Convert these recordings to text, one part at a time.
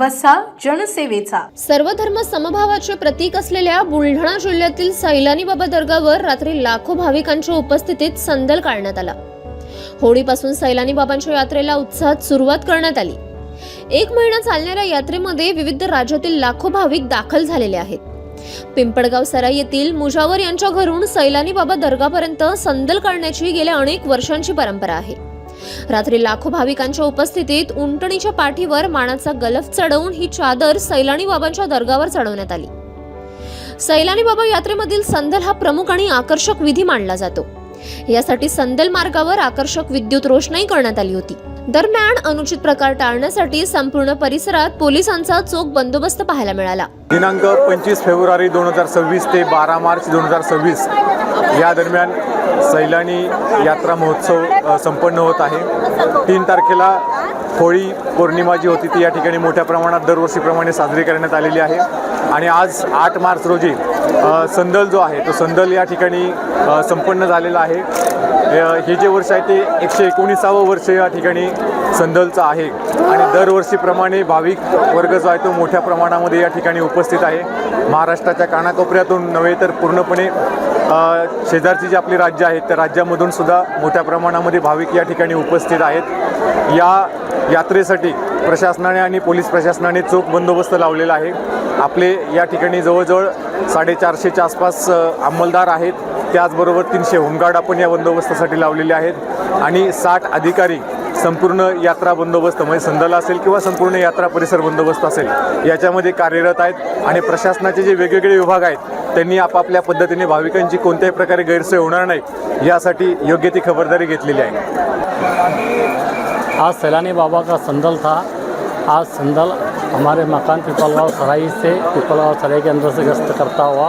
वसा जनसेवेचा सर्वधर्म समभावाचे प्रतीक असलेल्या बुलढाणा जिल्ह्यातील सैलानी बाबा दर्गावर रात्री लाखो भाविकांच्या उपस्थितीत संदल काढण्यात आला। होळीपासून सैलानी बाबांच्या यात्रेला उत्साहात सुरुवात करण्यात आली। 1 महिना चालणाऱ्या यात्रेमध्ये विविध राज्यातील लाखो भाविक दाखल झालेले आहेत। पिंपळगाव सराई येथील मुजावर यांच्या घरून सैलानी बाबा दर्गापर्यंत संदल काढण्याची गेल्या अनेक वर्षांची परंपरा आहे। रात्री लाखो भाविकांच्या उपस्थितीत उंटणीच्या पाठीवर मानाचा गलफ चढवून ही चादर सैलानी बाबांच्या दर्गावर चढवण्यात आली। सैलानी बाबा यात्रेमधील संदल हा प्रमुख आणि आकर्षक विधी मानला जातो। यासाठी संदल मार्गावर आकर्षक विद्युत रोषणाई करण्यात आली होती। दरम्यान अनुचित प्रकार टाळण्यासाठी संपूर्ण परिसरात पोलिसांचा चोख बंदोबस्त पाहायला मिळाला। दिनांक 25 फेब्रुवारी 2026 ते 12 मार्च 2026 या दरम्यान सैलानी यात्रा महोत्सव संपन्न होत आहे। 3 तारखेला होळी पौर्णिमा जी होती ती या ठिकाणी मोठ्या प्रमाणात दरवर्षीप्रमाणे साजरी करण्यात आलेली आहे आणि आज 8 मार्च रोजी संदल जो आहे तो संदल या ठिकाणी संपन्न झालेला आहे। हे जे वर्ष आहे ते 119वे वर्ष या ठिकाणी संदलचं आहे आणि दरवर्षीप्रमाणे भाविक वर्ग जो आहे तो मोठ्या प्रमाणामध्ये या ठिकाणी उपस्थित आहे। महाराष्ट्राच्या कानाकोपऱ्यातून नव्हे तर पूर्णपणे शेजारची जी आपली राज्य आहेत त्या राज्यामधून सुद्धा मोठ्या प्रमाणामध्ये भाविक या ठिकाणी उपस्थित आहेत। या यात्रेसाठी प्रशासनाने आणि पोलीस प्रशासनाने चोख बंदोबस्त लावलेला आहे। आपले या ठिकाणी जवळजवळ 450च्या आसपास अंमलदार आहेत, त्याचबरोबर 300 होमगार्ड आपण या बंदोबस्तासाठी लावलेले आहेत आणि 60 अधिकारी संपूर्ण यात्रा बंदोबस्त म्हणजे संदल असेल किंवा संपूर्ण यात्रा परिसर बंदोबस्त असेल याच्यामध्ये कार्यरत आहेत आणि प्रशासनाचे जे वेगवेगळे विभाग आहेत त्यांनी आपापल्या पद्धतीने भाविकांची कोणत्याही प्रकारे गैरसोय होणार नाही यासाठी योग्य ती खबरदारी घेतलेली आहे। आज सैलानी बाबा का संदल था। आज संदल हमारे मकान पिपलगांव सराई से पिपलगांव सराई के अंदर से गश्त करता हुआ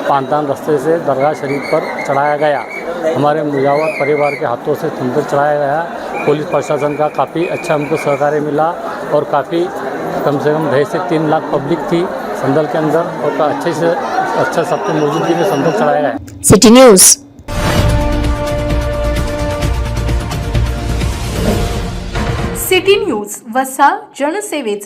पानतान रास्ते से दरगाह शरीफ पर चढ़ाया गया। हमारे मुजावर परिवार के हाथों से संदल चढ़ाया गया। पुलिस प्रशासन का काफ़ी अच्छा हमको सहकार्य मिला और काफ़ी कम से कम 2.5 से 3 लाख पब्लिक थी संदल के अंदर और अच्छे से अच्छा सबको मौजूदगी में संदल चढ़ाया गया। City news. सिटी न्यूज वसा जनसेवेचा।